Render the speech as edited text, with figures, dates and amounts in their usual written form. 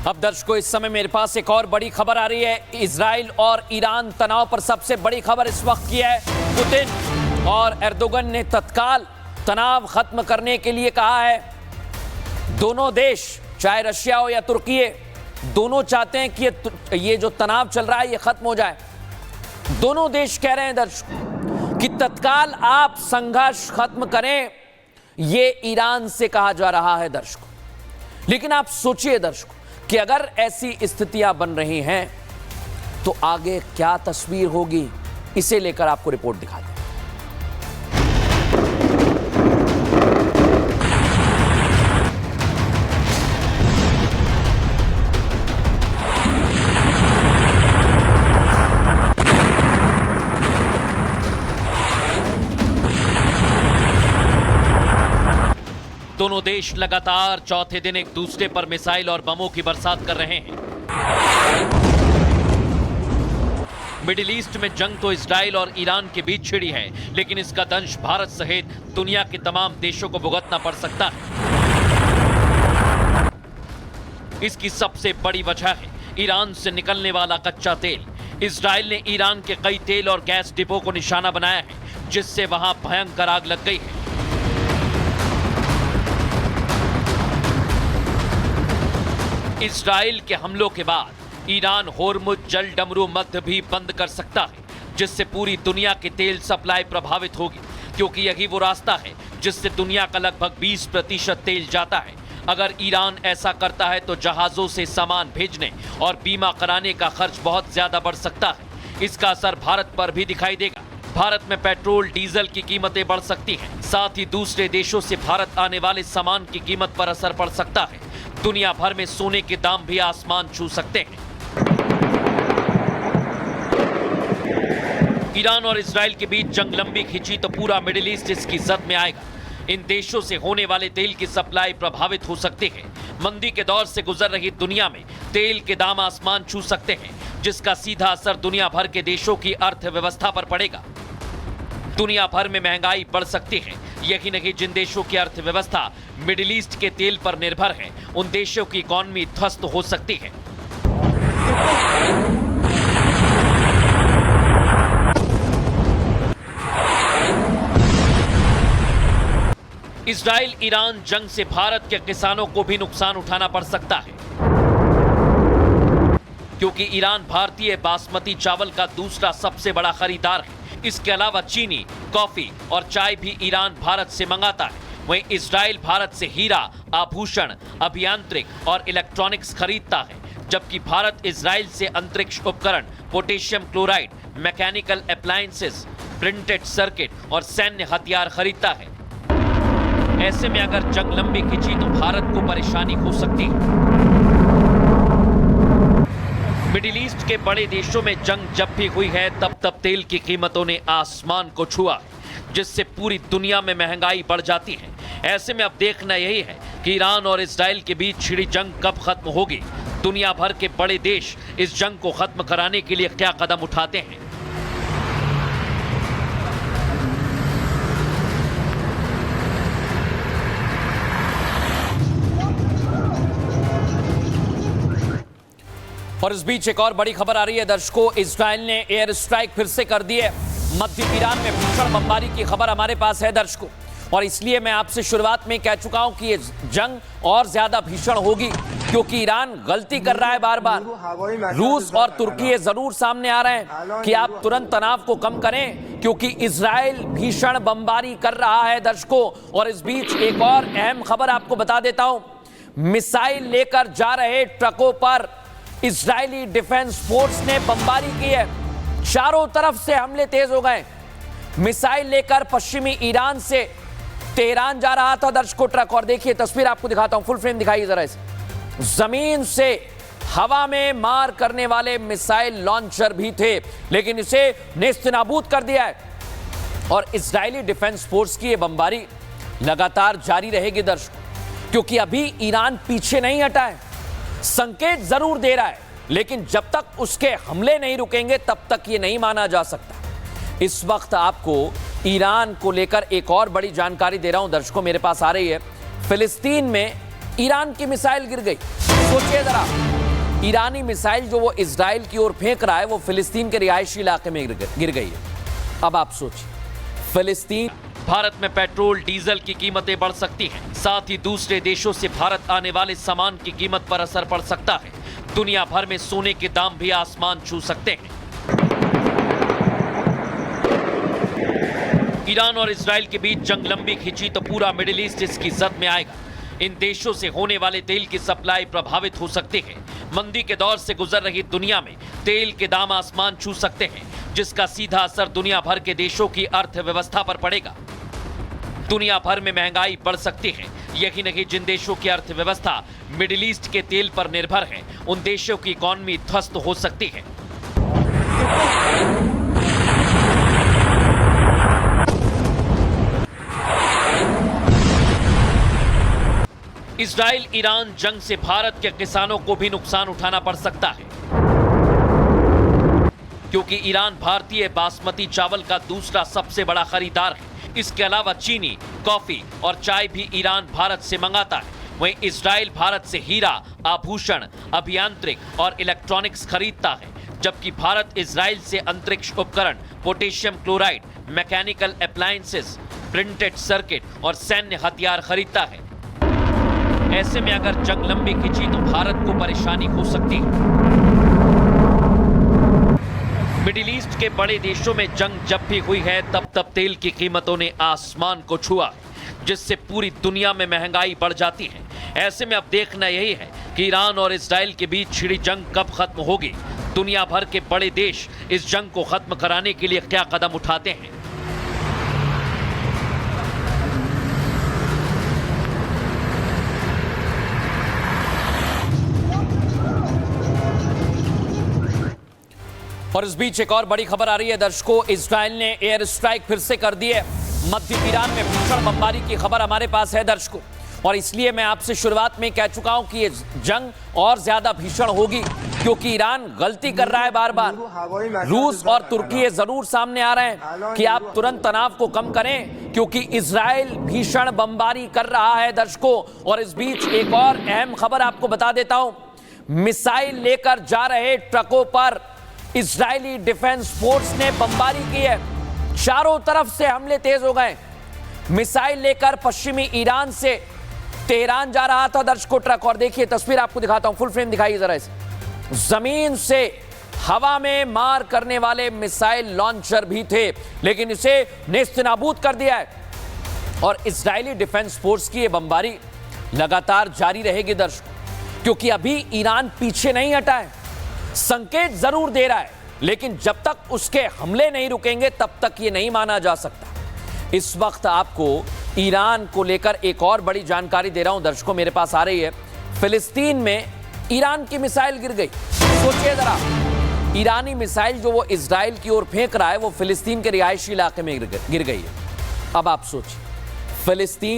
अब दर्शकों, इस समय मेरे पास एक और बड़ी खबर आ रही है। इजराइल और ईरान तनाव पर सबसे बड़ी खबर इस वक्त की है। पुतिन और एर्दोगन ने तत्काल तनाव खत्म करने के लिए कहा है। दोनों देश, चाहे रशिया हो या तुर्की, दोनों चाहते हैं कि ये जो तनाव चल रहा है ये खत्म हो जाए। दोनों देश कह रहे हैं दर्शकों कि तत्काल आप संघर्ष खत्म करें, ये ईरान से कहा जा रहा है दर्शकों। लेकिन आप सोचिए दर्शकों कि अगर ऐसी स्थितियां बन रही हैं तो आगे क्या तस्वीर होगी, इसे लेकर आपको रिपोर्ट दिखा दें। दोनों देश लगातार चौथे दिन एक दूसरे पर मिसाइल और बमों की बरसात कर रहे हैं। मिडिल ईस्ट में जंग तो इजराइल और ईरान के बीच छिड़ी है, लेकिन इसका दंश भारत सहित दुनिया के तमाम देशों को भुगतना पड़ सकता है। इसकी सबसे बड़ी वजह है ईरान से निकलने वाला कच्चा तेल। इजराइल ने ईरान के कई तेल और गैस डिपो को निशाना बनाया है, जिससे वहां भयंकर आग लग गई है। इजराइल के हमलों के बाद ईरान होर्मुज जल डमरू मध्य भी बंद कर सकता है, जिससे पूरी दुनिया की तेल सप्लाई प्रभावित होगी, क्योंकि यही वो रास्ता है जिससे दुनिया का लगभग 20% तेल जाता है। अगर ईरान ऐसा करता है तो जहाजों से सामान भेजने और बीमा कराने का खर्च बहुत ज्यादा बढ़ सकता है। इसका असर भारत पर भी दिखाई देगा। भारत में पेट्रोल डीजल की कीमतें बढ़ सकती हैं। साथ ही दूसरे देशों से भारत आने वाले सामान की कीमत पर असर पड़ सकता है। दुनिया भर में सोने के दाम भी आसमान छू सकते हैं। ईरान और इजराइल के बीच जंग लंबी खिंची तो पूरा मिडिल ईस्ट इसकी जद में आएगा। इन देशों से होने वाले तेल की सप्लाई प्रभावित हो सकती है। मंदी के दौर से गुजर रही दुनिया में तेल के दाम आसमान छू सकते हैं, जिसका सीधा असर दुनिया भर के देशों की अर्थव्यवस्था पर पड़ेगा। दुनिया भर में महंगाई बढ़ सकती है। यही नहीं, जिन देशों की अर्थव्यवस्था मिडिल ईस्ट के तेल पर निर्भर है, उन देशों की इकॉनमी ध्वस्त हो सकती है। इजराइल ईरान जंग से भारत के किसानों को भी नुकसान उठाना पड़ सकता है, क्योंकि ईरान भारतीय बासमती चावल का दूसरा सबसे बड़ा खरीदार है। इसके अलावा चीनी, कॉफी और चाय भी ईरान भारत से मंगाता है। वहीं इजराइल भारत से हीरा, आभूषण, अभियांत्रिक और इलेक्ट्रॉनिक्स खरीदता है, जबकि भारत इजराइल से अंतरिक्ष उपकरण, potassium chloride, mechanical appliances, printed circuit और सैन्य हथियार खरीदता है। ऐसे में अगर जंग लंबी खिंची तो भारत को परेशानी हो सकती है। मिडिल ईस्ट के बड़े देशों में जंग जब भी हुई है, तब तेल की कीमतों ने आसमान को छुआ, जिससे पूरी दुनिया में महंगाई बढ़ जाती है। ऐसे में अब देखना यही है कि ईरान और इजराइल के बीच छिड़ी जंग कब खत्म होगी। दुनिया भर के बड़े देश इस जंग को खत्म कराने के लिए क्या कदम उठाते हैं। और इस बीच एक और बड़ी खबर आ रही है दर्शकों। इजराइल ने एयर स्ट्राइक फिर से कर दी है। मध्य ईरान में भीषण बमबारी की खबर हमारे पास है दर्शकों, और इसलिए मैं आपसे शुरुआत में कह चुका हूं कि ये जंग और ज्यादा भीषण होगी, क्योंकि ईरान गलती कर रहा है बार बार। रूस और तुर्की ये जरूर सामने आ रहे हैं कि आप तुरंत तनाव को कम करें, क्योंकि इजराइल भीषण बमबारी कर रहा है दर्शकों। और इस बीच एक और अहम खबर आपको बता देता हूं। मिसाइल लेकर जा रहे ट्रकों पर इजरायली डिफेंस फोर्स ने बमबारी की है। चारों तरफ से हमले तेज हो गए। मिसाइल लेकर पश्चिमी ईरान से तेहरान जा रहा था दर्शकों ट्रक, और देखिए तस्वीर आपको दिखाता हूं, फुल फ्रेम दिखाइए जरा इसे। जमीन से हवा में मार करने वाले मिसाइल लॉन्चर भी थे, लेकिन इसे नेस्तनाबूद कर दिया है। और इजरायली डिफेंस फोर्स की यह बमबारी लगातार जारी रहेगी दर्शकों, क्योंकि अभी ईरान पीछे नहीं हटा है। संकेत जरूर दे रहा है, लेकिन जब तक उसके हमले नहीं रुकेंगे तब तक ये नहीं माना जा सकता। इस वक्त आपको ईरान को लेकर एक और बड़ी जानकारी दे रहा हूं दर्शकों, मेरे पास आ रही है। फिलिस्तीन में ईरान की मिसाइल गिर गई। सोचिए जरा, ईरानी मिसाइल जो वो इजराइल की ओर फेंक रहा है वो फिलिस्तीन के रिहायशी इलाके में गिर गई है। अब आप सोचिए, फिलिस्तीन। भारत में पेट्रोल डीजल की कीमतें बढ़ सकती हैं, साथ ही दूसरे देशों से भारत आने वाले सामान की कीमत पर असर पड़ सकता है। दुनिया भर में सोने के दाम भी आसमान छू सकते हैं। ईरान और इजराइल के बीच जंग लंबी खिंची तो पूरा मिडिल ईस्ट इसकी जद में आएगा। इन देशों से होने वाले तेल की सप्लाई प्रभावित हो सकती है। मंदी के दौर से गुजर रही दुनिया में तेल के दाम आसमान छू सकते हैं, जिसका सीधा असर दुनिया भर के देशों की अर्थव्यवस्था पर पड़ेगा। दुनिया भर में महंगाई बढ़ सकती है। यही नहीं, जिन देशों की अर्थव्यवस्था मिडिल ईस्ट के तेल पर निर्भर है, उन देशों की इकॉनमी ध्वस्त हो सकती है। इजराइल ईरान जंग से भारत के किसानों को भी नुकसान उठाना पड़ सकता है, क्योंकि ईरान भारतीय बासमती चावल का दूसरा सबसे बड़ा खरीदार है। इसके अलावा चीनी, कॉफी और चाय भी ईरान भारत से मंगाता है। वहीं इजराइल भारत से हीरा, आभूषण, अभियांत्रिक और इलेक्ट्रॉनिक्स खरीदता है, जबकि भारत इजराइल से अंतरिक्ष उपकरण, potassium chloride, mechanical appliances, printed circuit और सैन्य हथियार खरीदता है। ऐसे में अगर जंग लंबी खिंची तो भारत को परेशानी हो सकती है। मिडिल ईस्ट के बड़े देशों में जंग जब भी हुई है, तब तेल की कीमतों ने आसमान को छुआ, जिससे पूरी दुनिया में महंगाई बढ़ जाती है। ऐसे में अब देखना यही है कि ईरान और इजराइल के बीच छिड़ी जंग कब खत्म होगी। दुनिया भर के बड़े देश इस जंग को खत्म कराने के लिए क्या कदम उठाते हैं। और इस बीच एक और बड़ी खबर आ रही है दर्शकों, इजराइल ने एयर स्ट्राइक फिर से कर दी है। मध्य ईरान में भीषण बमबारी की खबर हमारे पास है दर्शकों, और इसलिए मैं आपसे शुरुआत में कह चुका हूं कि ये जंग और ज्यादा भीषण होगी, क्योंकि ईरान गलती कर रहा है बार बार। रूस और तुर्की ये जरूर सामने आ रहे हैं कि आप तुरंत तनाव को कम करें, क्योंकि इजराइल भीषण बमबारी कर रहा है दर्शकों। और इस बीच एक और अहम खबर आपको बता देता हूं, मिसाइल लेकर जा रहे ट्रकों पर इजरायली डिफेंस फोर्स ने बमबारी की है। चारों तरफ से हमले तेज हो गए। मिसाइल लेकर पश्चिमी ईरान से तेहरान जा रहा था दर्शकों ट्रक, और देखिए तस्वीर आपको दिखाता हूं, फुल फ्रेम दिखाइए जरा इसे। जमीन से हवा में मार करने वाले मिसाइल लॉन्चर भी थे, लेकिन इसे नेस्तनाबूद कर दिया है। और इजरायली डिफेंस फोर्स की यह बमबारी लगातार जारी रहेगी दर्शकों, क्योंकि अभी ईरान पीछे नहीं हटा है। संकेत जरूर दे रहा है, लेकिन जब तक उसके हमले नहीं रुकेंगे तब तक यह नहीं माना जा सकता। इस वक्त आपको ईरान को लेकर एक और बड़ी जानकारी दे रहा हूं दर्शकों, मेरे पास आ रही है। फिलिस्तीन में ईरान की मिसाइल गिर गई। सोचिए जरा, ईरानी मिसाइल जो वो इजराइल की ओर फेंक रहा है वो फिलिस्तीन के रिहायशी इलाके में गिर गई है। अब आप सोचिए, फिलिस्तीन